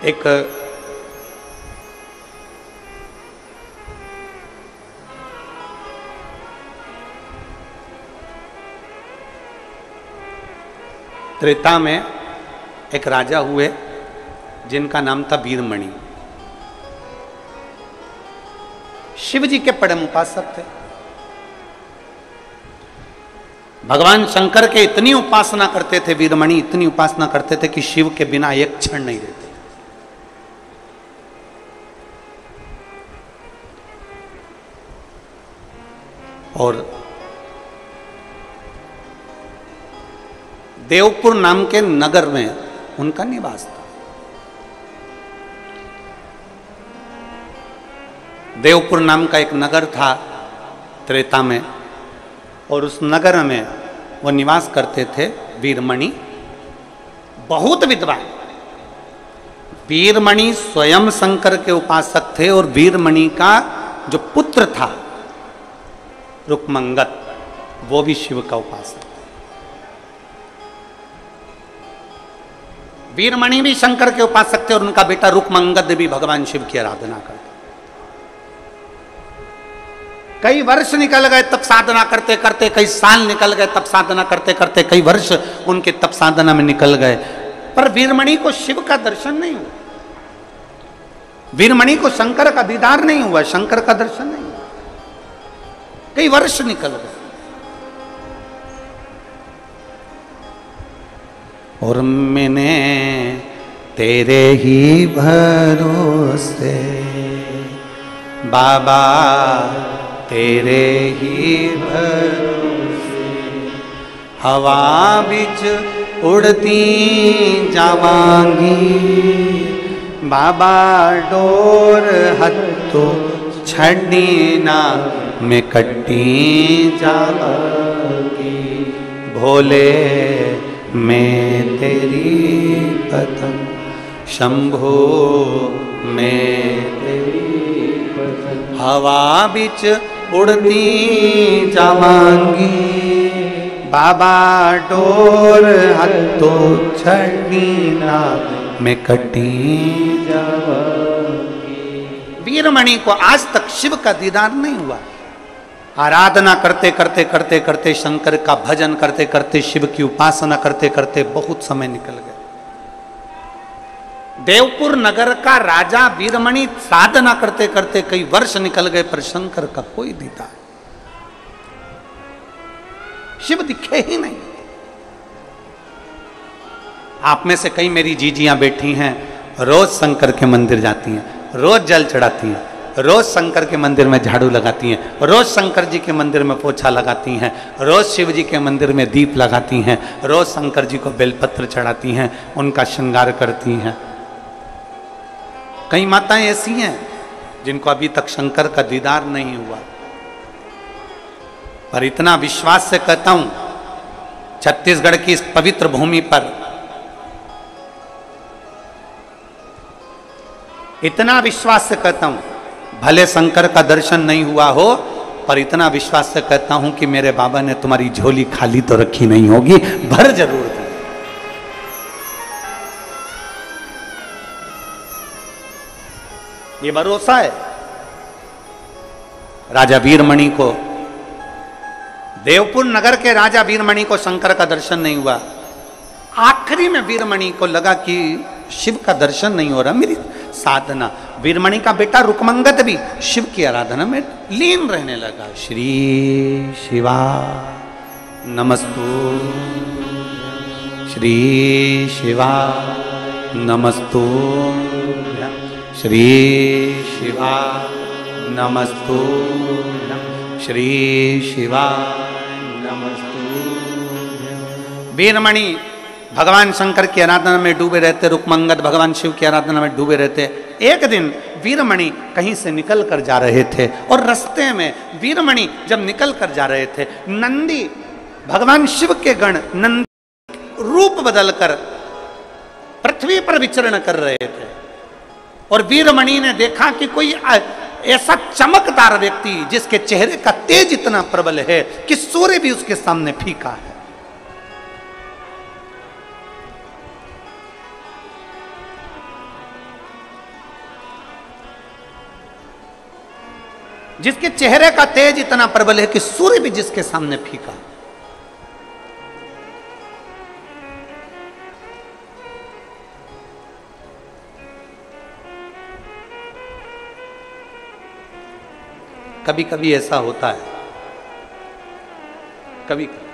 एक त्रेता में एक राजा हुए जिनका नाम था वीरमणि। शिव जी के परम उपासक थे। भगवान शंकर के इतनी उपासना करते थे वीरमणि, इतनी उपासना करते थे कि शिव के बिना एक क्षण नहीं रहते। और देवपुर नाम के नगर में उनका निवास था। देवपुर नाम का एक नगर था त्रेता में, और उस नगर में वो निवास करते थे वीरमणि, बहुत विद्वान। वीरमणि स्वयं शंकर के उपासक थे, और वीरमणि का जो पुत्र था रुक्मंगद, वो भी शिव का उपासक। वीरमणि भी शंकर के उपासक थे, और उनका बेटा रुक्मंगद भी भगवान शिव की आराधना करते। कई वर्ष निकल गए तप साधना करते करते, कई साल निकल गए तप साधना करते करते, कई वर्ष उनके तप साधना में निकल गए, पर वीरमणि को शिव का दर्शन नहीं हुआ। वीरमणि को शंकर का दीदार नहीं हुआ, शंकर का दर्शन नहीं हुआ। कई वर्ष निकल गए, और मैंने तेरे ही भरोसे बाबा, तेरे ही भरोसे हवा बिच उड़ती जावांगी, बाबा डोर हत्थो छड़ी ना मैं कट्टी जावांगी, भोले मैं तेरी पतंग, शंभो मैं तेरी पतंग, हवा बिच उड़ती जावांगी, बाबा डोर हत्थो छड़ी ना मैं कटी जावांगी। वीरमणि को आज तक शिव का दीदार नहीं हुआ। आराधना करते करते करते करते, शंकर का भजन करते करते, शिव की उपासना करते करते बहुत समय निकल गया। देवपुर नगर का राजा वीरमणि साधना करते करते कई वर्ष निकल गए, पर शंकर का कोई दीदार, शिव दिखे ही नहीं। आप में से कई मेरी जीजियां बैठी हैं, रोज शंकर के मंदिर जाती हैं, रोज जल चढ़ाती हैं, रोज शंकर के मंदिर में झाड़ू लगाती हैं, रोज शंकर जी के मंदिर में पोछा लगाती हैं, रोज शिव जी के मंदिर में दीप लगाती हैं, रोज शंकर जी को बेलपत्र चढ़ाती हैं, उनका श्रृंगार करती हैं। कई माताएं ऐसी हैं जिनको अभी तक शंकर का दीदार नहीं हुआ, पर इतना विश्वास से कहता हूं, छत्तीसगढ़ की इस पवित्र भूमि पर इतना विश्वास से कहता हूं, भले शंकर का दर्शन नहीं हुआ हो, पर इतना विश्वास से कहता हूं कि मेरे बाबा ने तुम्हारी झोली खाली तो रखी नहीं होगी, भर जरूर दी। ये भरोसा है। राजा वीरमणि को, देवपुर नगर के राजा वीरमणि को शंकर का दर्शन नहीं हुआ। आखिरी में वीरमणि को लगा कि शिव का दर्शन नहीं हो रहा, मेरी साधना। वीरमणि का बेटा रुक्मंगद भी शिव की आराधना में लीन रहने लगा। श्री शिवा नमस्तु, श्री शिवा नमस्तु, श्री शिवा नमस्तु, श्री शिवा नमस्तु। वीरमणि भगवान शंकर की आराधना में डूबे रहते, रुक्मंगद भगवान शिव की आराधना में डूबे रहते। एक दिन वीरमणि कहीं से निकल कर जा रहे थे, और रास्ते में वीरमणि जब निकल कर जा रहे थे, नंदी भगवान शिव के गण नंदी रूप बदलकर पृथ्वी पर विचरण कर रहे थे, और वीरमणि ने देखा कि कोई ऐसा चमकदार व्यक्ति जिसके चेहरे का तेज इतना प्रबल है कि सूर्य भी उसके सामने फीका है। जिसके चेहरे का तेज इतना प्रबल है कि सूर्य भी जिसके सामने फीका। कभी कभी ऐसा होता है, कभी कभी,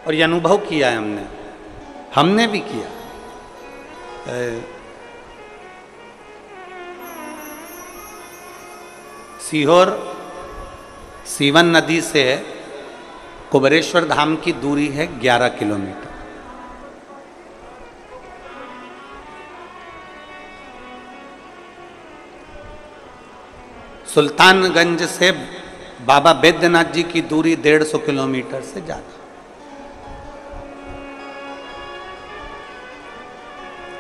और ये अनुभव किया है हमने भी किया। सीहोर सीवन नदी से कुबेरेश्वर धाम की दूरी है 11 किलोमीटर। सुल्तानगंज से बाबा बैद्यनाथ जी की दूरी 150 किलोमीटर से ज्यादा।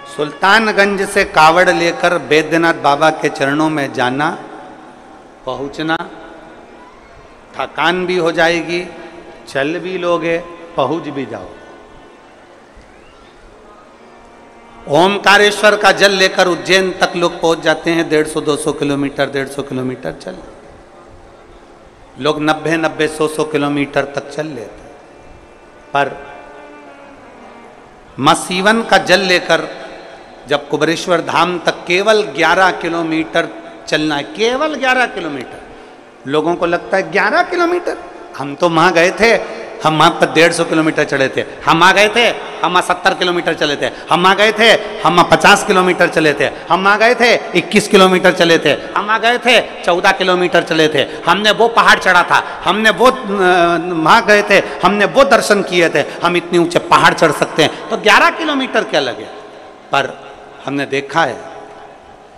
सुल्तानगंज से कावड़ लेकर बैद्यनाथ बाबा के चरणों में जाना, पहुंचना, थकान भी हो जाएगी, चल भी लोगे, पहुंच भी जाओ। ओमकारेश्वर का जल लेकर उज्जैन तक लोग पहुंच जाते हैं 150-200 किलोमीटर, 150 किलोमीटर चल। लोग 90-100 किलोमीटर तक चल लेते। पर मां सीवन का जल लेकर जब कुबेरेश्वर धाम तक केवल 11 किलोमीटर चलना है, केवल 11 किलोमीटर। लोगों को लगता है 11 किलोमीटर, हम तो वहां गए थे, हम वहां पर 150 किलोमीटर चले थे, हम आ गए थे, हम 70 किलोमीटर चले थे, हम आ गए थे, हम 50 किलोमीटर चले थे, हम आ गए थे 21 किलोमीटर चले थे, हम आ गए थे 14 किलोमीटर चले थे, हमने वो पहाड़ चढ़ा था, हमने वो वहां गए थे, हमने वो दर्शन किए थे, हम इतने ऊंचे पहाड़ चढ़ सकते हैं, तो 11 किलोमीटर क्या लगे। पर हमने देखा है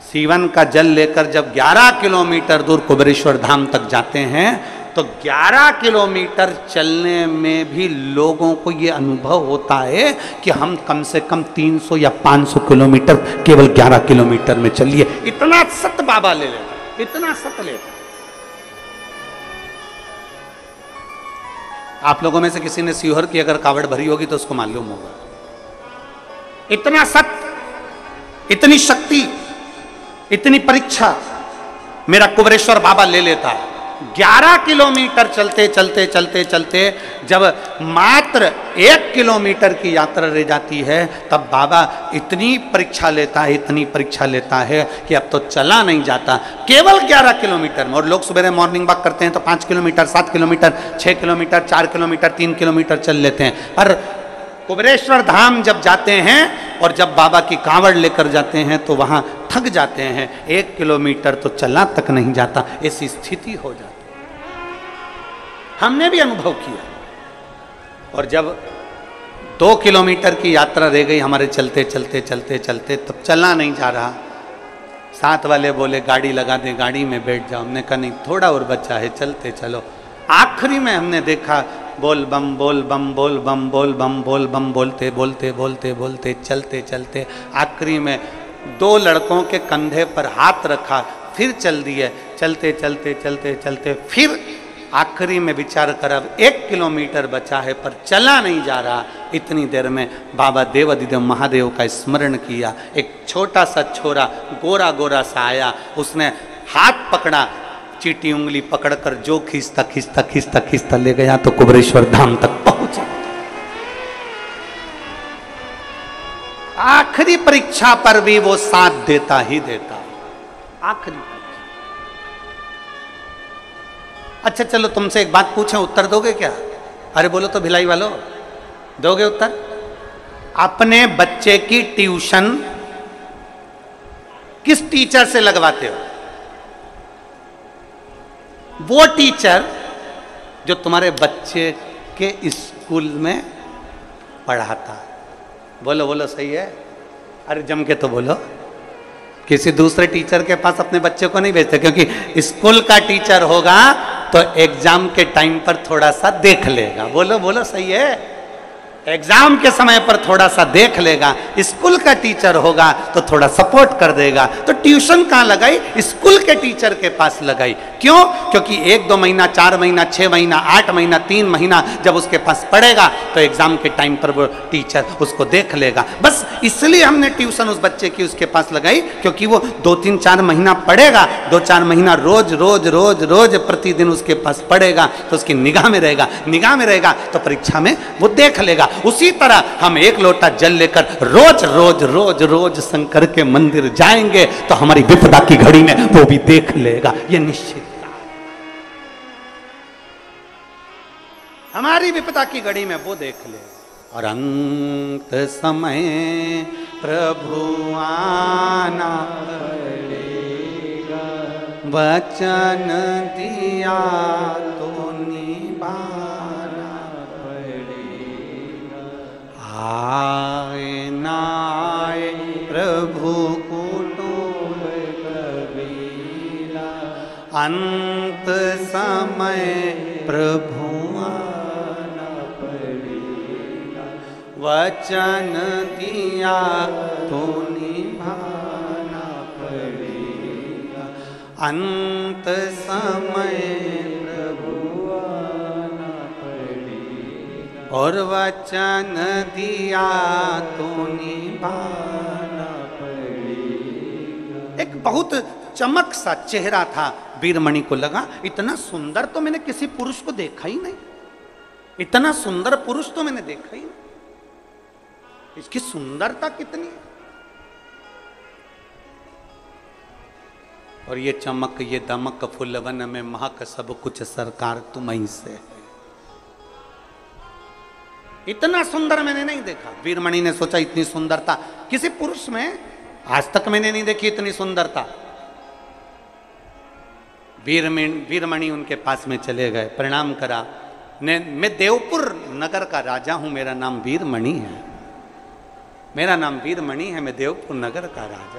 सीवन का जल लेकर जब 11 किलोमीटर दूर कुबेरेश्वर धाम तक जाते हैं तो 11 किलोमीटर चलने में भी लोगों को ये अनुभव होता है कि हम कम से कम 300 या 500 किलोमीटर केवल 11 किलोमीटर में चलिए। इतना सत बाबा ले लेता, इतना सत लेता। आप लोगों में से किसी ने सीहोर की अगर कावड़ भरी होगी तो उसको मालूम होगा। इतना सत, इतनी शक्ति, इतनी परीक्षा मेरा कुबेरेश्वर बाबा ले लेता है। 11 किलोमीटर चलते चलते चलते चलते जब मात्र 1 किलोमीटर की यात्रा रह जाती है तब बाबा इतनी परीक्षा लेता है, इतनी परीक्षा लेता है कि अब तो चला नहीं जाता, केवल 11 किलोमीटर में। और लोग सुबह मॉर्निंग वॉक करते हैं तो 5 kilometre, 7 kilometre, 6 kilometre, 4 kilometre, 3 kilometre चल लेते हैं। पर कुबेरेश्वर धाम जब जाते हैं और जब बाबा की कांवड़ लेकर जाते हैं तो वहां थक जाते हैं, 1 किलोमीटर तो चला तक नहीं जाता, ऐसी स्थिति हो जाती। हमने भी अनुभव किया। और जब 2 किलोमीटर की यात्रा रह गई हमारे चलते चलते चलते चलते, तब चलना नहीं जा रहा। साथ वाले बोले गाड़ी लगा दे, गाड़ी में बैठ जाओ। हमने कहा नहीं, थोड़ा और बचा है, चलते चलो। आखिरी में हमने देखा बोल बम बोल बम बोल बम बोल बम बोल बम बोलते बोलते बोलते बोलते चलते चलते आखिरी में 2 लड़कों के कंधे पर हाथ रखा, फिर चल दिए। चलते चलते चलते चलते फिर आखिरी में विचार कर अब 1 किलोमीटर बचा है पर चला नहीं जा रहा। इतनी देर में बाबा देवाधिदेव महादेव का स्मरण किया। एक छोटा सा छोरा गोरा गोरा सा आया, उसने हाथ पकड़ा, चीटी उंगली पकड़कर जो खींचता खींचता खींचता खींचता ले गया तो कुबेरेश्वर धाम तक पहुंचा। आखिरी परीक्षा पर भी वो साथ देता ही देता। आखिरी परीक्षा। अच्छा चलो तुमसे एक बात पूछें, उत्तर दोगे क्या? अरे बोलो तो भिलाई वालों, दोगे उत्तर? अपने बच्चे की ट्यूशन किस टीचर से लगवाते हो? वो टीचर जो तुम्हारे बच्चे के स्कूल में पढ़ाता है। बोलो बोलो, सही है? अरे जम के तो बोलो। किसी दूसरे टीचर के पास अपने बच्चे को नहीं भेजते, क्योंकि स्कूल का टीचर होगा तो एग्जाम के टाइम पर थोड़ा सा देख लेगा। बोलो बोलो, सही है? एग्जाम के समय पर थोड़ा सा देख लेगा, स्कूल का टीचर होगा तो थोड़ा सपोर्ट कर देगा। तो ट्यूशन कहाँ लगाई? स्कूल के टीचर के पास लगाई। क्यों? क्योंकि 1-2 महीना, 4 महीना, 6 महीना, 8 महीना, 3 महीना जब उसके पास पढ़ेगा तो एग्जाम के टाइम पर वो टीचर उसको देख लेगा। बस इसलिए हमने ट्यूशन उस बच्चे की उसके पास लगाई, क्योंकि वो 2-3-4 महीना पढ़ेगा, 2-4 महीना रोज रोज रोज रोज प्रतिदिन उसके पास पढ़ेगा तो उसकी निगाह में रहेगा, निगाह में रहेगा तो परीक्षा में वो देख लेगा। उसी तरह हम 1 लोटा जल लेकर रोज रोज रोज रोज शंकर के मंदिर जाएंगे तो हमारी विपदा की घड़ी में वो भी देख लेगा, ये निश्चित। हमारी विपदा की घड़ी में वो देख लेगा। और अंत समय प्रभु आना पड़ेगा, वचन दिया तो निभाना पड़ेगा। आए ना आए प्रभु कुटुंब कबीरा, अंत समय प्रभु आना पड़ेगा, वचन दिया तो निभाना पड़ेगा। अंत समय प्रभु आना पड़ेगा, और वचन दिया तो निभाना पड़ेगा। एक बहुत चमक सा चेहरा था वीरमणि को। लगा इतना सुंदर तो मैंने किसी पुरुष को देखा ही नहीं, इतना सुंदर पुरुष तो मैंने देखा ही नहीं, इसकी सुंदरता कितनी है। और ये चमक, ये दमक, फुलवन में महक, सब कुछ सरकार तुम्हीं से है। इतना सुंदर मैंने नहीं देखा। वीरमणि ने सोचा इतनी सुंदरता किसी पुरुष में आज तक मैंने नहीं देखी, इतनी सुंदरता। वीरमणि उनके पास में चले गए, प्रणाम करा। मैं देवपुर नगर का राजा हूं, मेरा नाम वीरमणि है, मेरा नाम वीरमणि है, मैं देवपुर नगर का राजा।